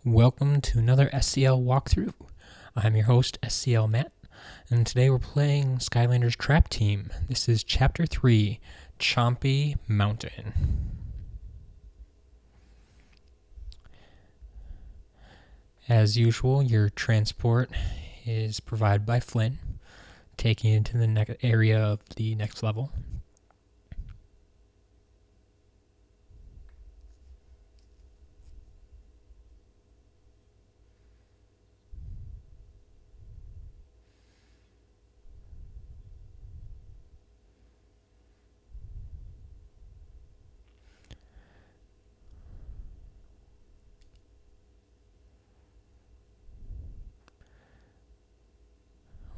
Welcome to another SCL walkthrough. I'm your host, SCL Matt, and today we're playing Skylanders Trap Team. This is Chapter 3, Chompy Mountain. As usual, your transport is provided by Flynn, taking you to the area of the next level.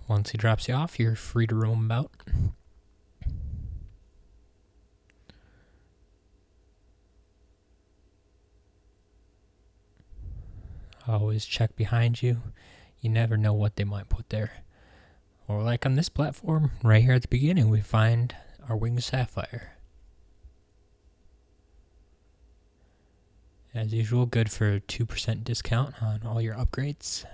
Once he drops you off, you're free to roam about. Always check behind you. You never know what they might put there. Or like on this platform, right here at the beginning, we find our winged sapphire. As usual, good for 2% discount on all your upgrades.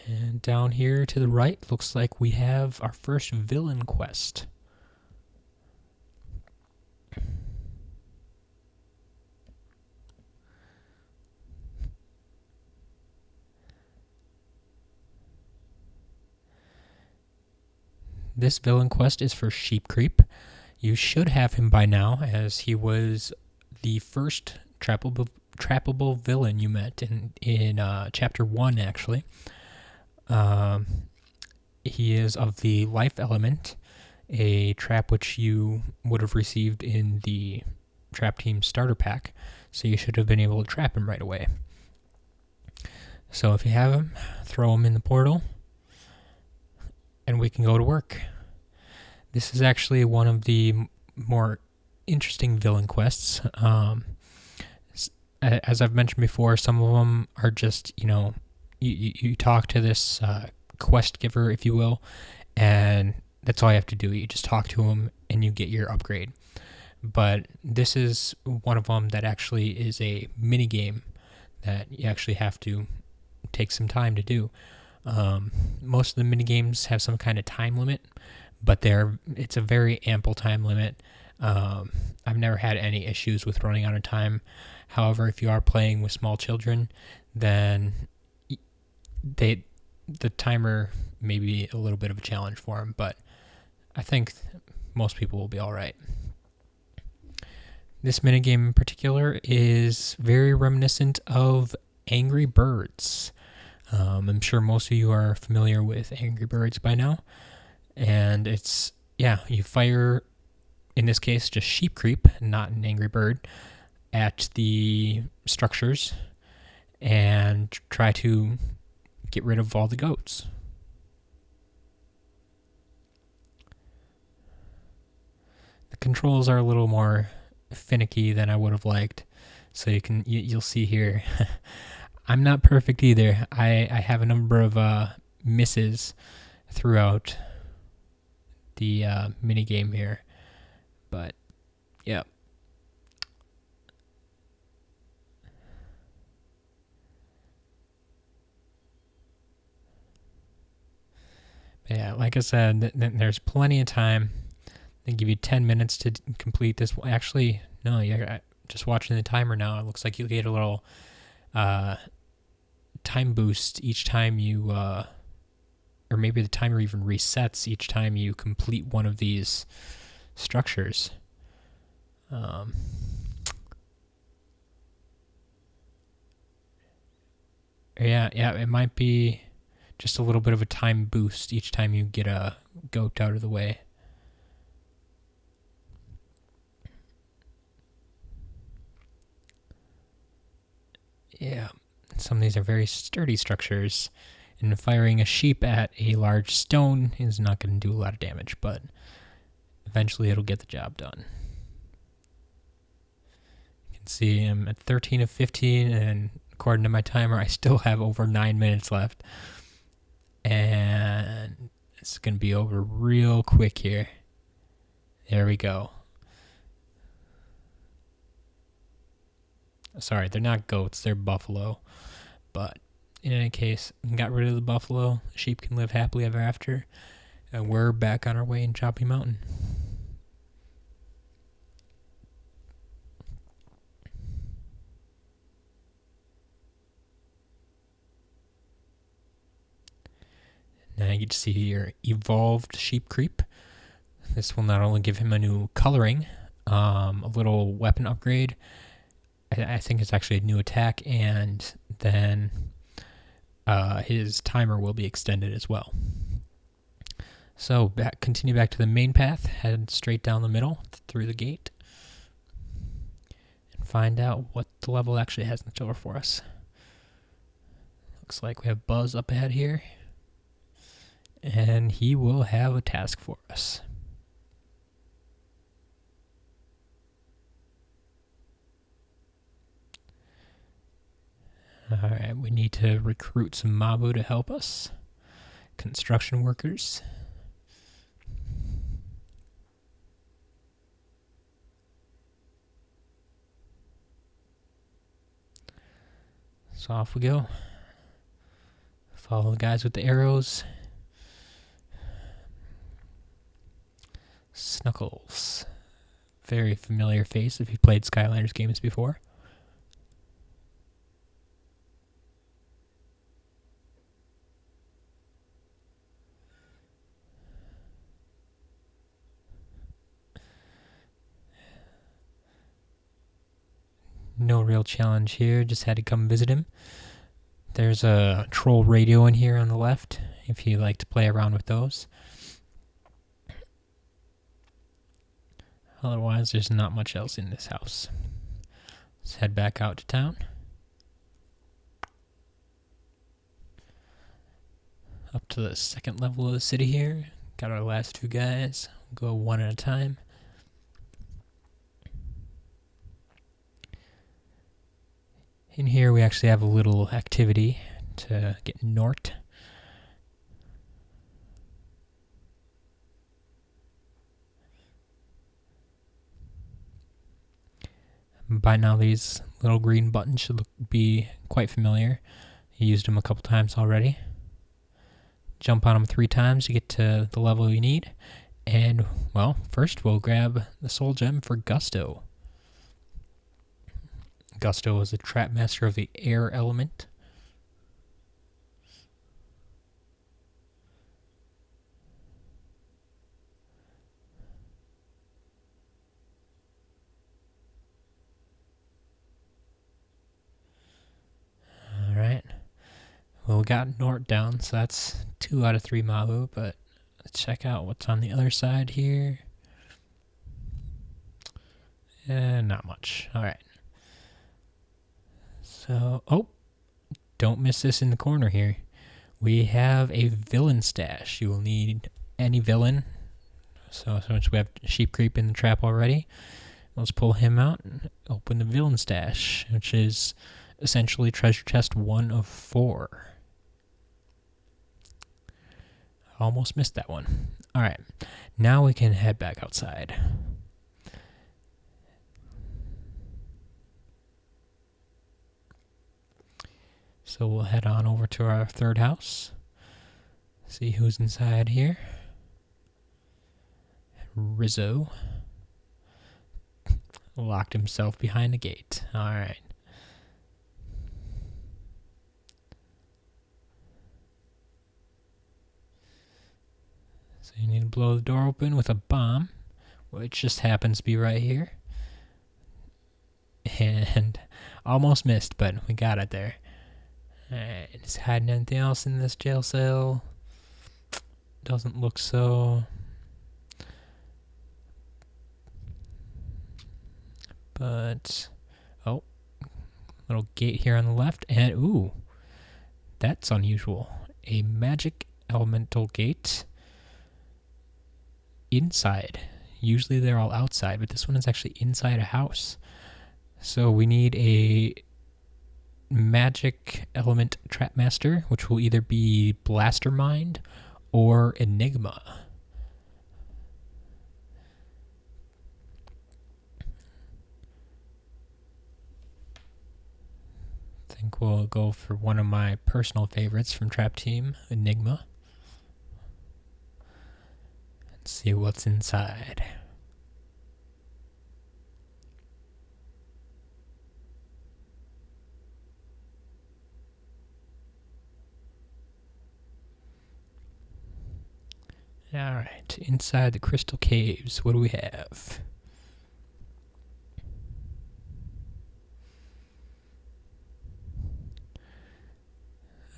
And down here to the right, looks like we have our first villain quest. This villain quest is for Sheep Creep. You should have him by now, as he was the first trappable villain you met in Chapter 1, actually. He is of the life element, a trap which you would have received in the Trap Team starter pack, so you should have been able to trap him right away. So if you have him, throw him in the portal, and we can go to work. This is actually one of the more interesting villain quests. As I've mentioned before, some of them are just, you talk to this quest giver, if you will, and that's all you have to do. You just talk to him and you get your upgrade. But this is one of them that actually is a mini game that you actually have to take some time to do. Most of the mini games have some kind of time limit, but it's a very ample time limit. I've never had any issues with running out of time. However, if you are playing with small children, then the timer may be a little bit of a challenge for them, but I think most people will be all right. This minigame in particular is very reminiscent of Angry Birds. I'm sure most of you are familiar with Angry Birds by now. And you fire, in this case, just Sheep Creep, not an Angry Bird, at the structures and try to get rid of all the goats. The controls are a little more finicky than I would have liked, so you'll see here. I'm not perfect either. I have a number of misses throughout the mini game here, but yeah. Yeah, like I said, there's plenty of time. They give you 10 minutes to complete this. Actually, no, just watching the timer now, it looks like you'll get a little time boost each time you, or maybe the timer even resets each time you complete one of these structures. It might be just a little bit of a time boost each time you get a goat out of the way. Yeah, some of these are very sturdy structures, and firing a sheep at a large stone is not going to do a lot of damage, but eventually it'll get the job done. You can see I'm at 13 of 15, and according to my timer, I still have over 9 minutes left. And it's going to be over real quick here. There we go. Sorry, they're not goats, they're buffalo. But in any case, got rid of the buffalo. Sheep can live happily ever after. And we're back on our way in Chompy Mountain. Now you get to see your evolved sheep creep. This will not only give him a new coloring, a little weapon upgrade. I think it's actually a new attack, and then his timer will be extended as well. So continue back to the main path, head straight down the middle through the gate, and find out what the level actually has in store for us. Looks like we have Buzz up ahead here, and he will have a task for us. Alright, we need to recruit some Mabu to help us. Construction workers. So off we go. Follow the guys with the arrows. Snuckles. Very familiar face if you've played Skylanders games before. No real challenge here, just had to come visit him. There's a troll radio in here on the left, if you like to play around with those. Otherwise, there's not much else in this house. Let's head back out to town. Up to the second level of the city here. Got our last two guys. We'll go one at a time. In here we actually have a little activity to get Nort. By now these little green buttons should be quite familiar. You used them a couple times already. Jump on them 3 times to get to the level you need. And, well, first we'll grab the soul gem for Gusto. Gusto is a trap master of the air element. Alright. Well, we got Nort down, so that's 2 out of 3 Mabu, but let's check out what's on the other side here. Not much. Alright. So, oh, don't miss this in the corner here. We have a villain stash. You will need any villain. So since we have Sheep Creep in the trap already, let's pull him out and open the villain stash, which is essentially treasure chest 1 of 4. Almost missed that one. Alright, now we can head back outside. So we'll head on over to our third house. See who's inside here. Rizzo. Locked himself behind the gate. Alright. So you need to blow the door open with a bomb, which just happens to be right here. And almost missed, but we got it there. Alright, is hiding anything else in this jail cell? Doesn't look so. But, oh, little gate here on the left, and ooh, that's unusual. A magic elemental gate inside. Usually they're all outside, but this one is actually inside a house. So we need a magic element trap master, which will either be Blastermind or Enigma. think we'll go for one of my personal favorites from Trap Team, Enigma. Let's see what's inside. Alright, inside the crystal caves, what do we have?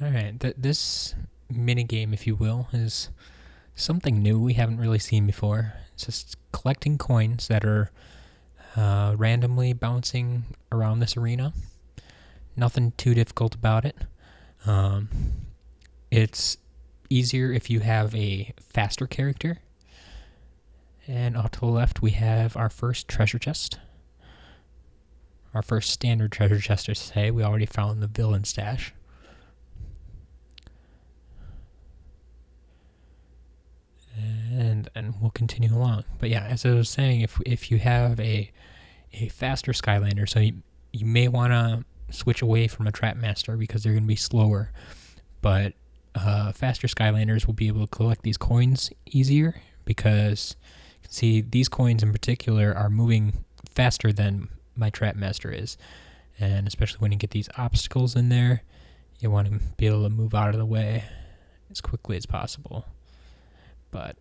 Alright, this minigame, if you will, is something new we haven't really seen before. It's just collecting coins that are randomly bouncing around this arena. Nothing too difficult about it. It's easier if you have a faster character. And off to the left we have our first treasure chest. Our first standard treasure chest to say. We already found the villain stash. And we'll continue along. But yeah, as I was saying, if you have a faster Skylander, so you may want to switch away from a Trap Master because they're going to be slower. But faster Skylanders will be able to collect these coins easier because you can see these coins in particular are moving faster than my Trap Master is. And especially when you get these obstacles in there, you want to be able to move out of the way as quickly as possible. But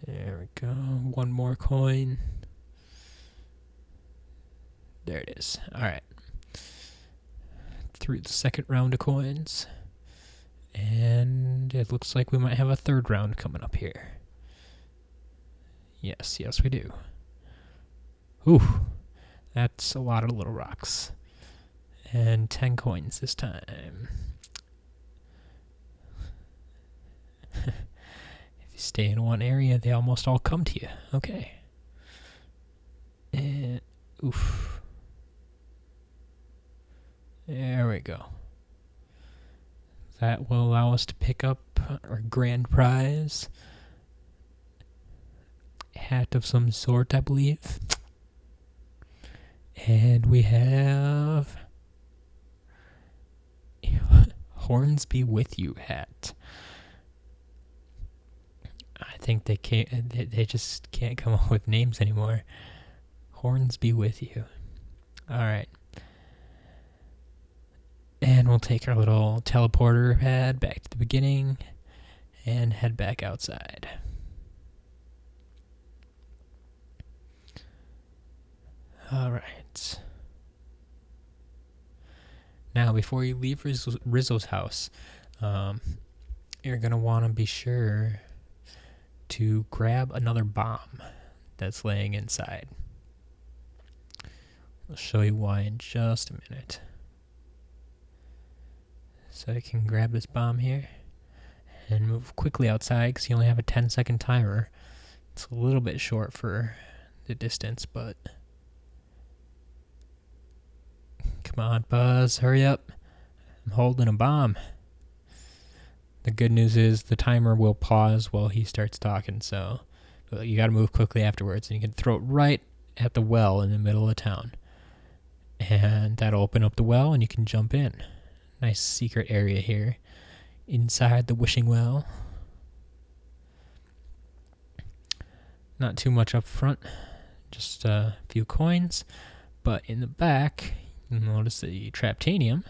there we go. One more coin. There it is. Alright. Through the second round of coins. And it looks like we might have a third round coming up here. Yes, we do. Ooh. That's a lot of little rocks. And 10 coins this time. If you stay in one area, they almost all come to you. Okay. And oof. There we go. That will allow us to pick up our grand prize. Hat of some sort, I believe. And we have Horns Be With You hat. I think they just can't come up with names anymore. Horns Be With You. Alright. And we'll take our little teleporter pad back to the beginning and head back outside. Alright. Now, before you leave Rizzo's house, you're going to want to be sure to grab another bomb that's laying inside. I'll show you why in just a minute. So you can grab this bomb here and move quickly outside because you only have a 10-second timer. It's a little bit short for the distance, but come on, Buzz, hurry up. I'm holding a bomb. The good news is the timer will pause while he starts talking, so you got to move quickly afterwards, and you can throw it right at the well in the middle of town. And that'll open up the well, and you can jump in. Nice secret area here inside the wishing well. Not too much up front, just a few coins. But in the back, you'll notice the Traptanium,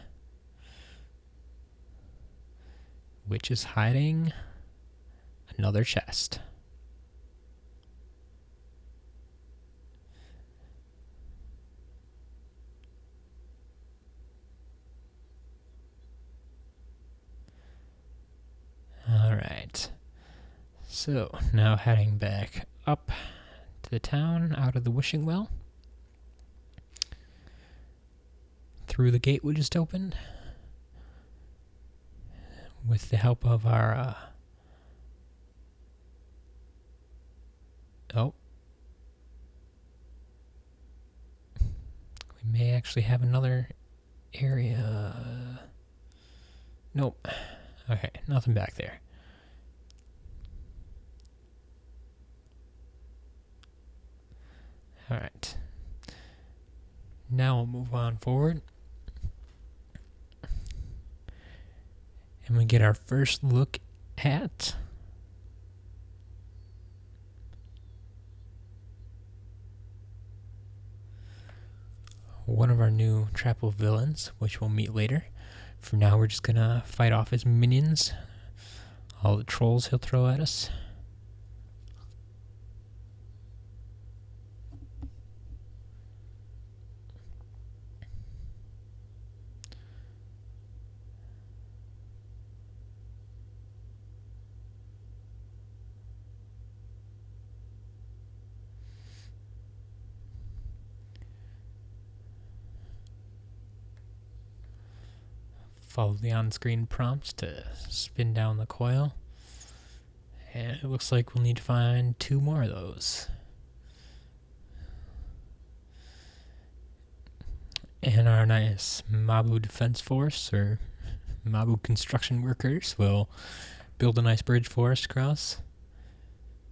which is hiding another chest. Alright, so now heading back up to the town out of the wishing well. Through the gate we just opened. With the help of our we may actually have another area. Nope. Okay, nothing back there. Alright. Now we'll move on forward. And we get our first look at one of our new Trapple villains, which we'll meet later. For now, we're just gonna fight off his minions, all the trolls he'll throw at us. Follow the on-screen prompts to spin down the coil. And it looks like we'll need to find 2 more of those. And our nice Mabu Defense Force, or Mabu Construction Workers, will build a nice bridge for us across.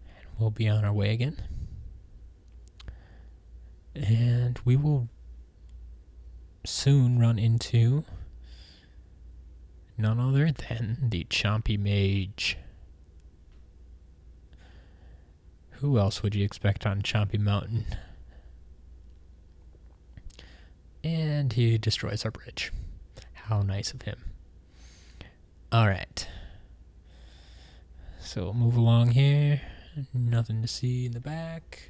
And we'll be on our way again. And we will soon run into none other than the Chomping Mage. Who else would you expect on Chompy Mountain? And he destroys our bridge. How nice of him. Alright. So we'll move along here. Nothing to see in the back.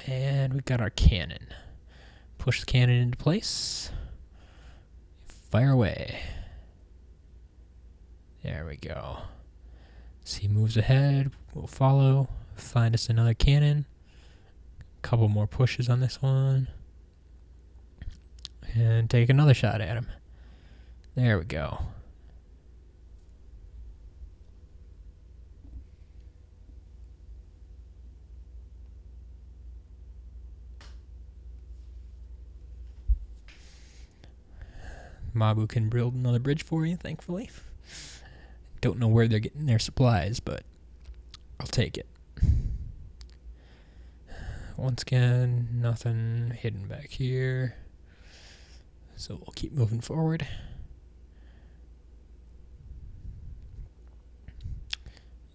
And we got our cannon. Push the cannon into place. Fire away. There we go. As he moves ahead, we'll follow. Find us another cannon. Couple more pushes on this one. And take another shot at him. There we go. Mabu can build another bridge for you, thankfully. Don't know where they're getting their supplies, but I'll take it. Once again, nothing hidden back here. So we'll keep moving forward.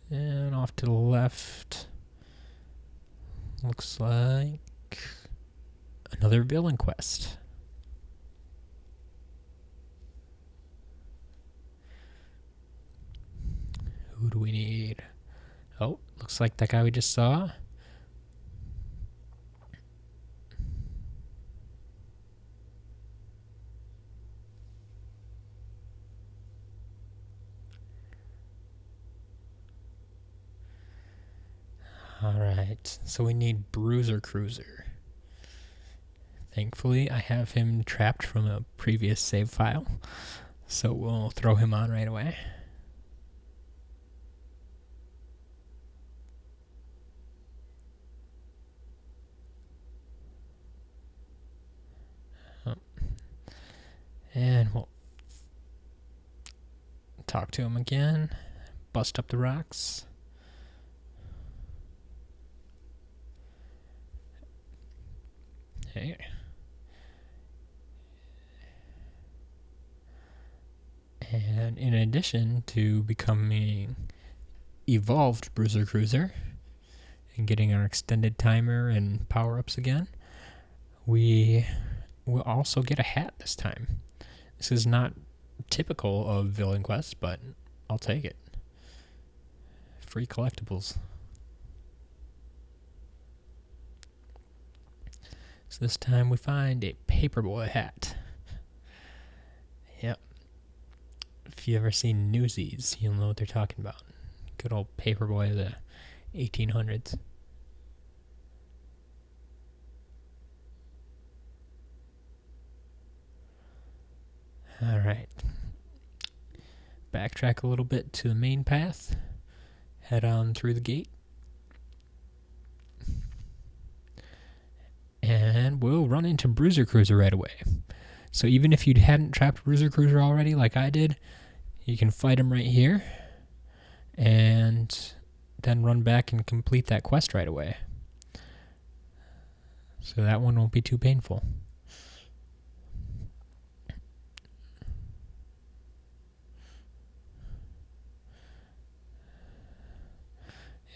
And off to the left, looks like another villain quest. Who do we need? Oh, looks like that guy we just saw. Alright, so we need Bruiser Cruiser. Thankfully, I have him trapped from a previous save file, so we'll throw him on right away. And we'll talk to him again, bust up the rocks. Hey. And in addition to becoming evolved Bruiser Cruiser and getting our extended timer and power-ups again, we will also get a hat this time. This is not typical of villain quests, but I'll take it. Free collectibles. So this time we find a Paperboy Hat. Yep. If you ever seen Newsies, you'll know what they're talking about. Good old Paperboy of the 1800s. Alright. Backtrack a little bit to the main path. Head on through the gate. And we'll run into Bruiser Cruiser right away. So even if you hadn't trapped Bruiser Cruiser already, like I did, you can fight him right here. And then run back and complete that quest right away. So that one won't be too painful.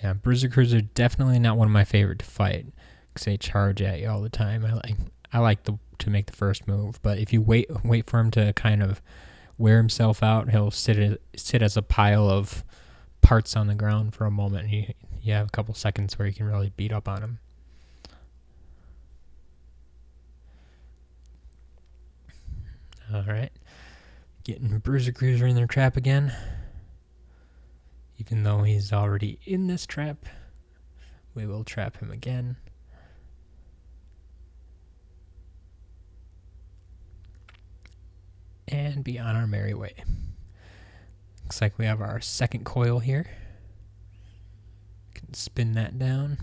Yeah, Bruiser Cruiser definitely not one of my favorite to fight because they charge at you all the time. I like to make the first move, but if you wait for him to kind of wear himself out, he'll sit as a pile of parts on the ground for a moment, and you have a couple seconds where you can really beat up on him. All right, getting Bruiser Cruiser in their trap again. Even though he's already in this trap, we will trap him again. And be on our merry way. Looks like we have our second coil here. Can spin that down.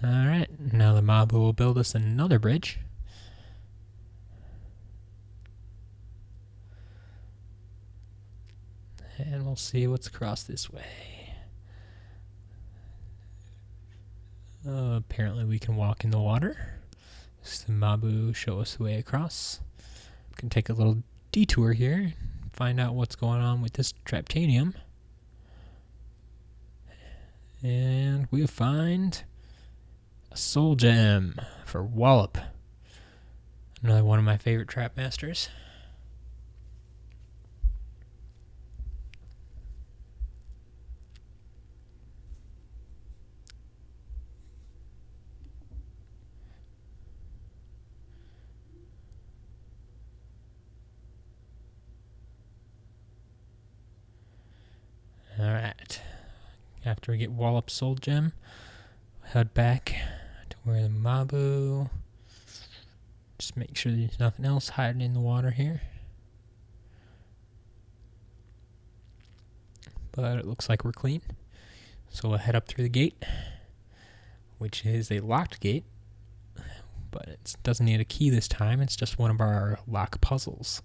Alright, now the mob will build us another bridge. And we'll see what's across this way. Apparently we can walk in the water. So the Mabu show us the way across. We can take a little detour here, find out what's going on with this Traptanium. And we find a soul gem for Wallop. Another one of my favorite trap masters. Alright. After we get Wallop's soul gem, head back to where the Mabu. Just make sure there's nothing else hiding in the water here. But it looks like we're clean. So we'll head up through the gate, which is a locked gate. But it doesn't need a key this time. It's just one of our lock puzzles.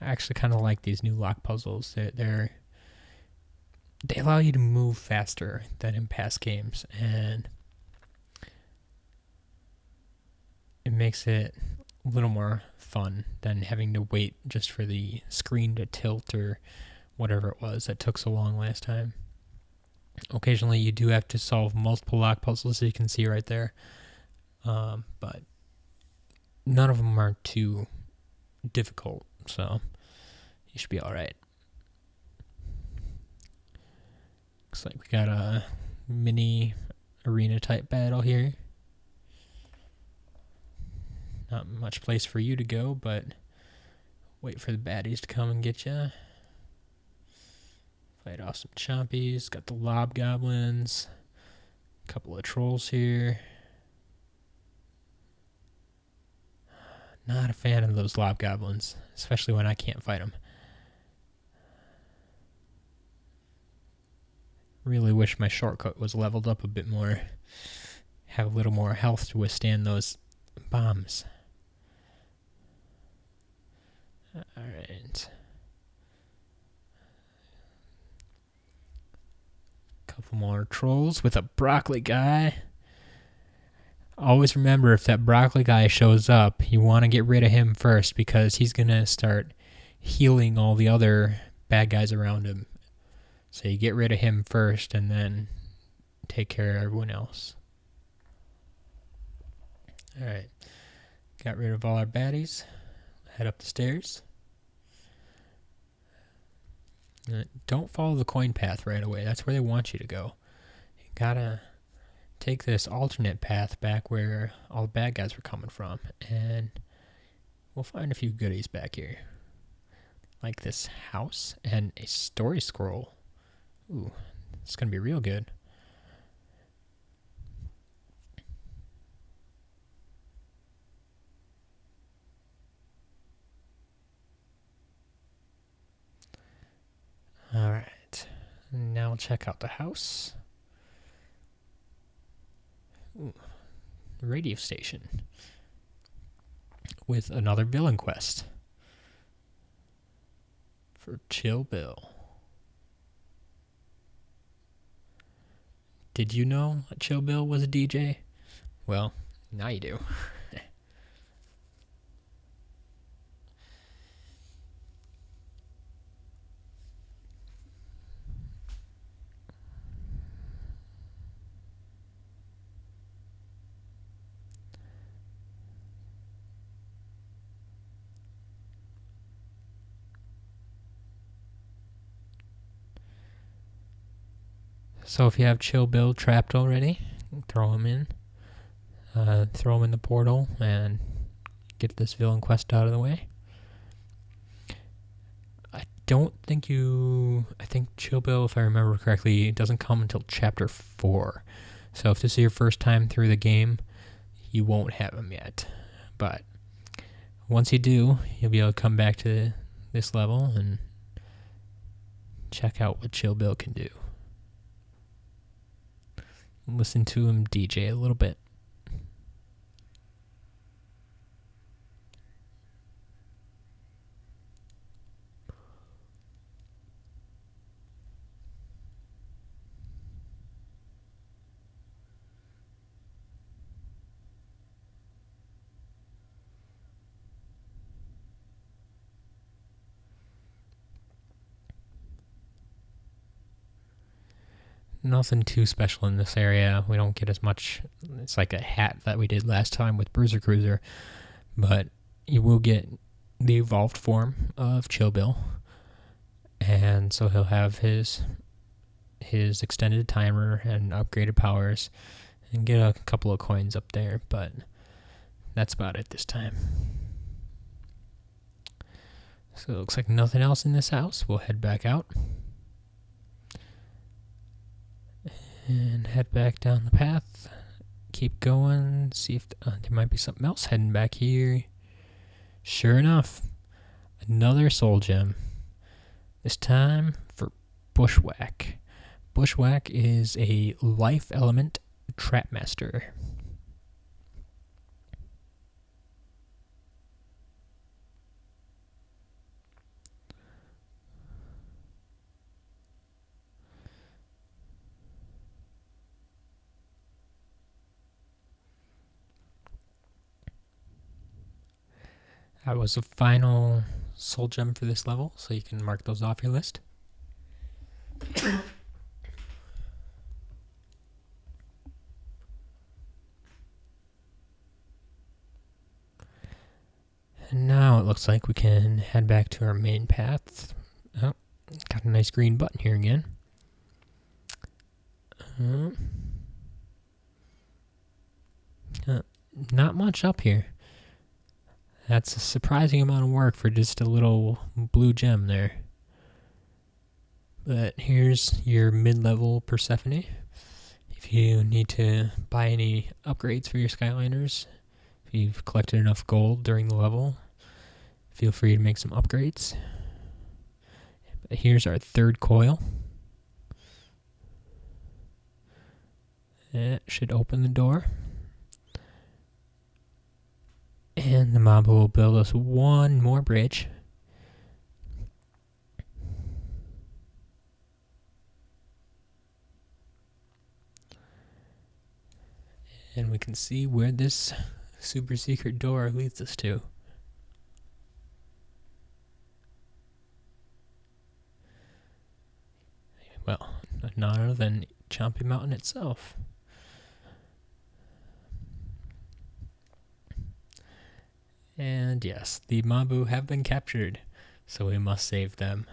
I actually kind of like these new lock puzzles. They allow you to move faster than in past games, and it makes it a little more fun than having to wait just for the screen to tilt or whatever it was that took so long last time. Occasionally you do have to solve multiple lock puzzles, as you can see right there, but none of them are too difficult, so you should be alright. Looks like we got a mini arena type battle here. Not much place for you to go, but wait for the baddies to come and get you. Fight off some Chompies. Got the Lob Goblins. A couple of trolls here. Not a fan of those Lob Goblins, especially when I can't fight them. Really wish my shortcut was leveled up a bit more. Have a little more health to withstand those bombs. Alright. Couple more trolls with a broccoli guy. Always remember, if that broccoli guy shows up, you want to get rid of him first, because he's going to start healing all the other bad guys around him. So you get rid of him first and then take care of everyone else. Alright. Got rid of all our baddies. Head up the stairs. Don't follow the coin path right away. That's where they want you to go. You gotta take this alternate path back where all the bad guys were coming from, and we'll find a few goodies back here. Like this house and a story scroll. Ooh, it's gonna be real good. Now check out the house. Ooh, the radio station with another villain quest for Chill Bill. Did you know Chill Bill was a DJ? Well, now you do. So if you have Chill Bill trapped already, throw him in. Throw him in the portal and get this villain quest out of the way. I think Chill Bill, if I remember correctly, it doesn't come until Chapter 4. So if this is your first time through the game, you won't have him yet. But once you do, you'll be able to come back to this level and check out what Chill Bill can do. Listen to him DJ a little bit. Nothing too special in this area. We don't get as much. It's like a hat that we did last time with Bruiser Cruiser. But you will get the evolved form of Chill Bill. And so he'll have his extended timer and upgraded powers. And get a couple of coins up there. But that's about it this time. So it looks like nothing else in this house. We'll head back out. And head back down the path. Keep going. See if there might be something else heading back here. Sure enough, another soul gem. This time for Bushwhack. Bushwhack is a life element trap master. That was the final soul gem for this level, so you can mark those off your list. And now it looks like we can head back to our main path. Oh, got a nice green button here again. Not much up here. That's a surprising amount of work for just a little blue gem there. But here's your mid-level Persephone. If you need to buy any upgrades for your Skylanders, if you've collected enough gold during the level, feel free to make some upgrades. But here's our third coil. That should open the door. And the mob will build us one more bridge. And we can see where this super secret door leads us to. Well, none other than Chompy Mountain itself. And yes, the Mabu have been captured, so we must save them.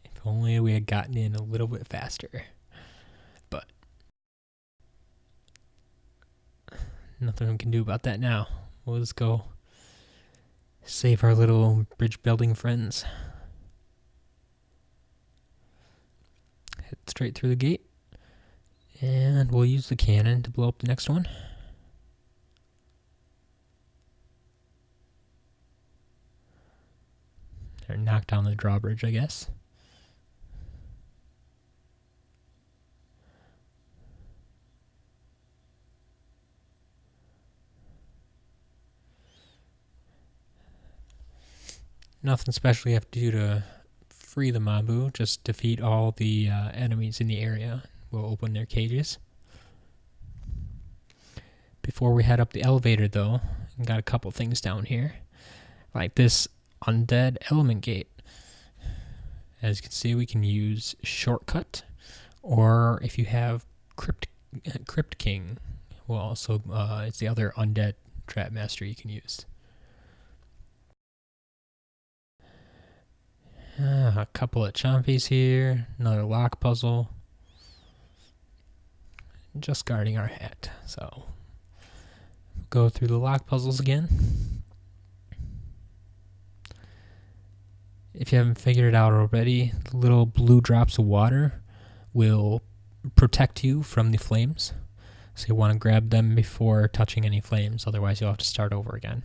If only we had gotten in a little bit faster. But nothing we can do about that now. We'll just go save our little bridge building friends. Head straight through the gate. And we'll use the cannon to blow up the next one. Or knock down the drawbridge, I guess. Nothing special you have to do to free the Mabu. Just defeat all the enemies in the area. We'll open their cages. Before we head up the elevator, though, we got a couple things down here. Like this undead element gate. As you can see, we can use shortcut, or if you have Crypt King, well, also it's the other undead trap master you can use. A couple of Chompies here, another lock puzzle. Just guarding our hat, so go through the lock puzzles again. If you haven't figured it out already, the little blue drops of water will protect you from the flames. So you want to grab them before touching any flames, otherwise you'll have to start over again.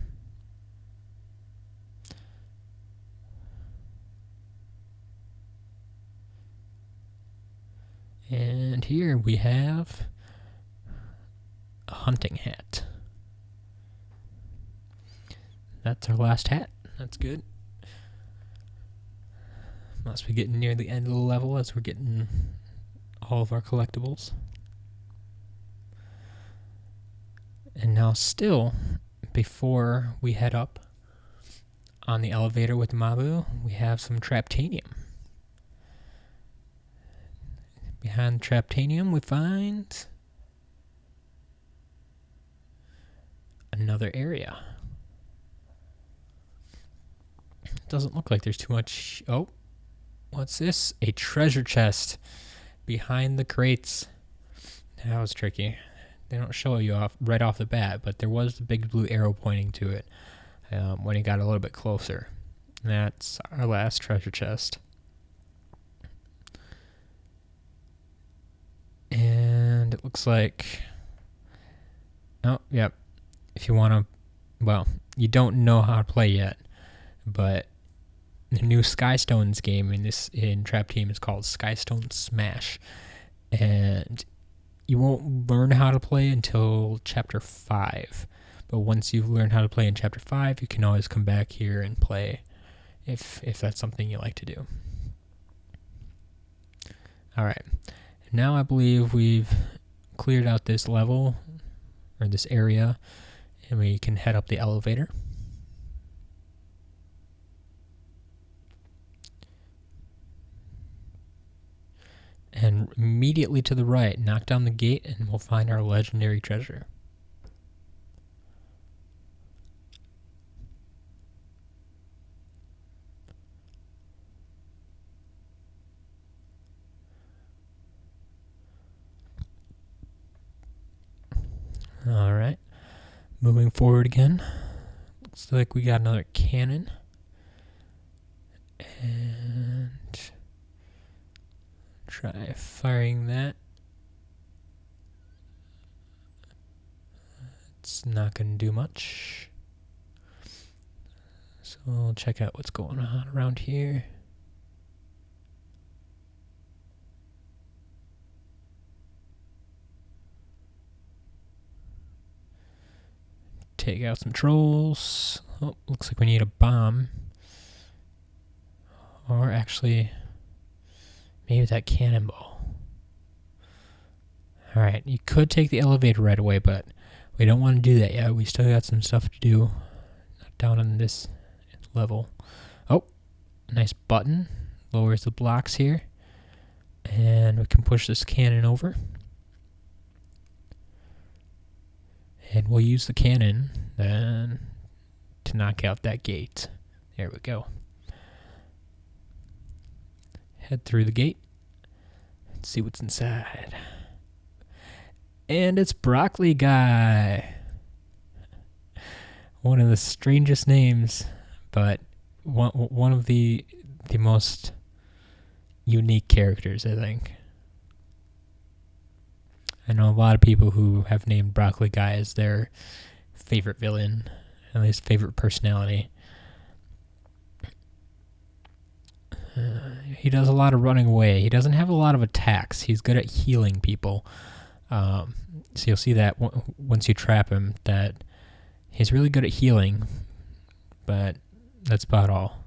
And here we have a hunting hat. That's our last hat. That's good. Must be getting near the end of the level as we're getting all of our collectibles. And now still, before we head up on the elevator with Mabu, we have some Traptanium. Behind the Traptanium we find another area. Doesn't look like there's too much. Oh, what's this? A treasure chest behind the crates. That was tricky. They don't show you off right off the bat, but there was the big blue arrow pointing to it when it got a little bit closer. That's our last treasure chest. And it looks like, oh, yep. If you want to, well, you don't know how to play yet, but the new Skystones game in Trap Team is called Skystone Smash, and you won't learn how to play until Chapter 5. But once you've learned how to play in Chapter 5, you can always come back here and play if that's something you like to do. Alright, now I believe we've cleared out this level, or this area, and we can head up the elevator. And immediately to the right, knock down the gate and we'll find our legendary treasure. Alright, moving forward again. Looks like we got another cannon. And try firing that. It's not going to do much. So we'll check out what's going on around here. Take out some trolls. Oh, looks like we need a bomb. Or actually, maybe that cannonball. Alright, you could take the elevator right away, but we don't want to do that yet. We still got some stuff to do down on this level. Oh, nice button. Lowers the blocks here. And we can push this cannon over. And we'll use the cannon then to knock out that gate. There we go. Head through the gate. Let's see what's inside. And it's Broccoli Guy. One of the strangest names, but one of the most unique characters, I think. I know a lot of people who have named Broccoli Guy as their favorite villain, at least favorite personality. He does a lot of running away. He doesn't have a lot of attacks. He's good at healing people. So you'll see that once you trap him, that he's really good at healing, but that's about all.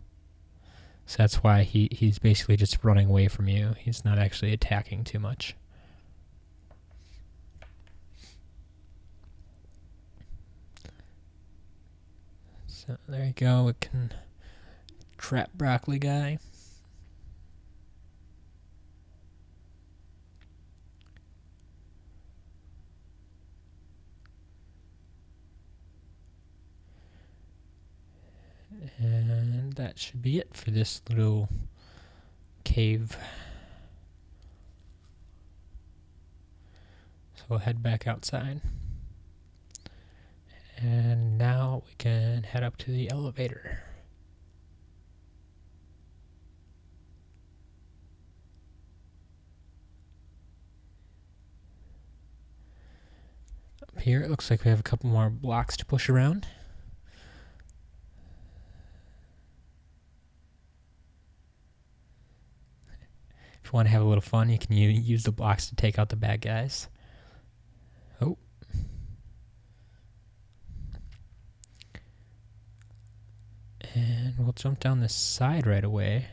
So that's why he's basically just running away from you. He's not actually attacking too much. So there you go. We can trap broccoli guy. And that should be it for this little cave. So we'll head back outside. And now we can head up to the elevator. Up here it looks like we have a couple more blocks to push around. If you want to have a little fun, you can use the blocks to take out the bad guys. Oh. And we'll jump down this side right away.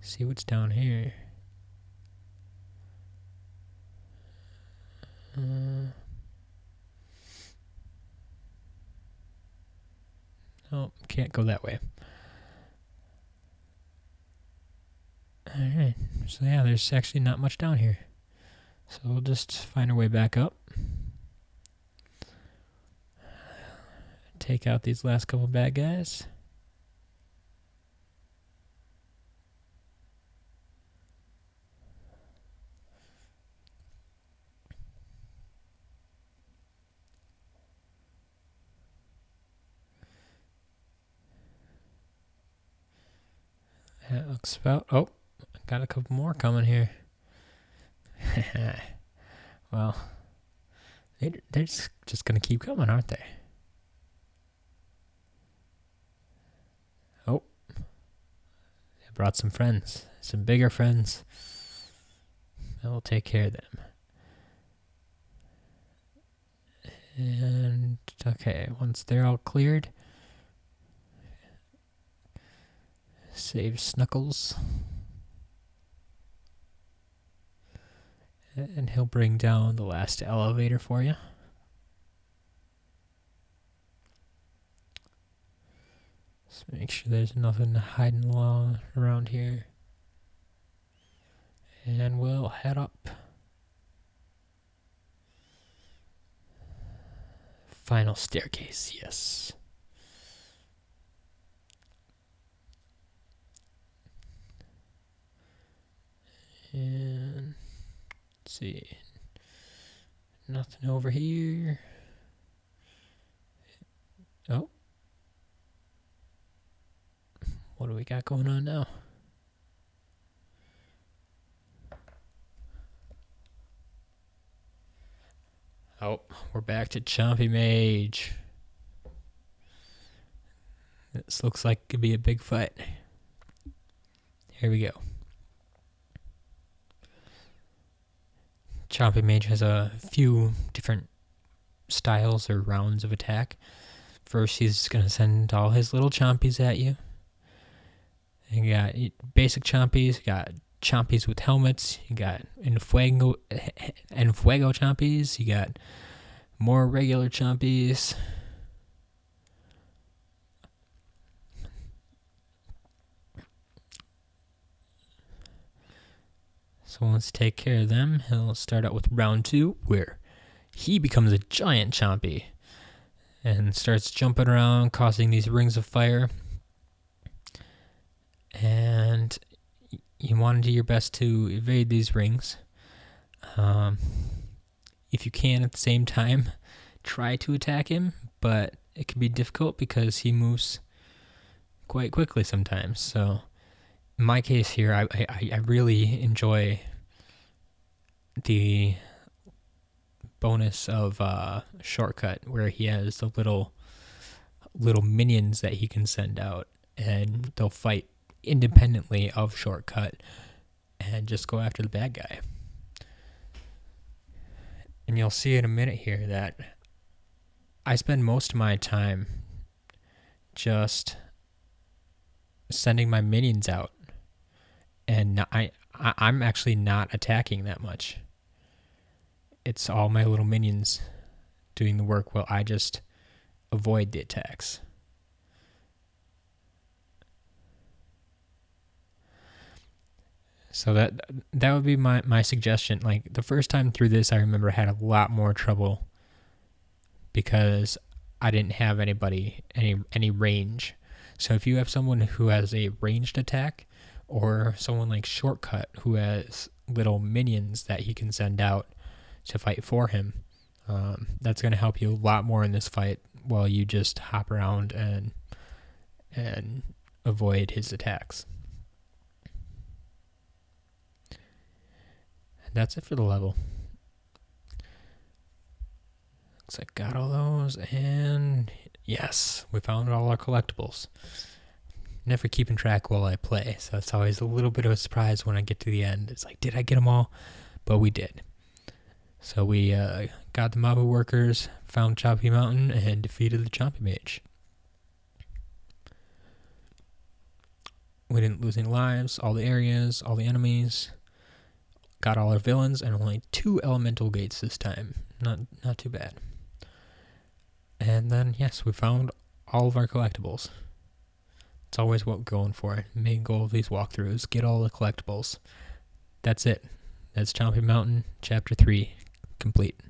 See what's down here. Oh, can't go that way. Alright, so yeah, there's actually not much down here. So we'll just find our way back up. Take out these last couple bad guys. That looks about... Oh, got a couple more coming here. Well, they're just going to keep coming, aren't they? Oh. I brought some friends. Some bigger friends. I will take care of them. And, okay, once they're all cleared... Save Snuckles. And he'll bring down the last elevator for you. Just make sure there's nothing hiding around here. And we'll head up. Final staircase, yes. And let's see. Nothing over here. Oh. What do we got going on now? Oh, we're back to Chomping Mage. This looks like it could be a big fight. Here we go. Chomping Mage has a few different styles or rounds of attack. First, he's going to send all his little Chompies at you. You got basic Chompies, you got Chompies with helmets, you got Enfuego Chompies, you got more regular Chompies. So let's take care of them. He'll start out with round 2, where he becomes a giant Chompy and starts jumping around, causing these rings of fire. And you want to do your best to evade these rings. If you can at the same time, try to attack him, but it can be difficult because he moves quite quickly sometimes. So in my case here, I really enjoy the bonus of Shortcut, where he has the little minions that he can send out, and they'll fight independently of Shortcut and just go after the bad guy. And you'll see in a minute here that I spend most of my time just sending my minions out, and I'm actually not attacking that much. It's all my little minions doing the work while I just avoid the attacks. So that would be my suggestion. Like the first time through this, I remember I had a lot more trouble because I didn't have any range. So if you have someone who has a ranged attack, or someone like Shortcut who has little minions that he can send out to fight for him, that's going to help you a lot more in this fight while you just hop around and avoid his attacks. And that's it for the level. Looks like got all those, and yes, we found all our collectibles. Never keeping track while I play, so it's always a little bit of a surprise when I get to the end. It's like, did I get them all? But we did. So we got the Mabu workers, found Chompy Mountain, and defeated the Chomping Mage. We didn't lose any lives, all the areas, all the enemies. Got all our villains, and only 2 elemental gates this time. Not too bad. And then, yes, we found all of our collectibles. It's always what we're going for. Main goal of these walkthroughs, get all the collectibles. That's it. That's Chomping Mountain, Chapter 3, complete.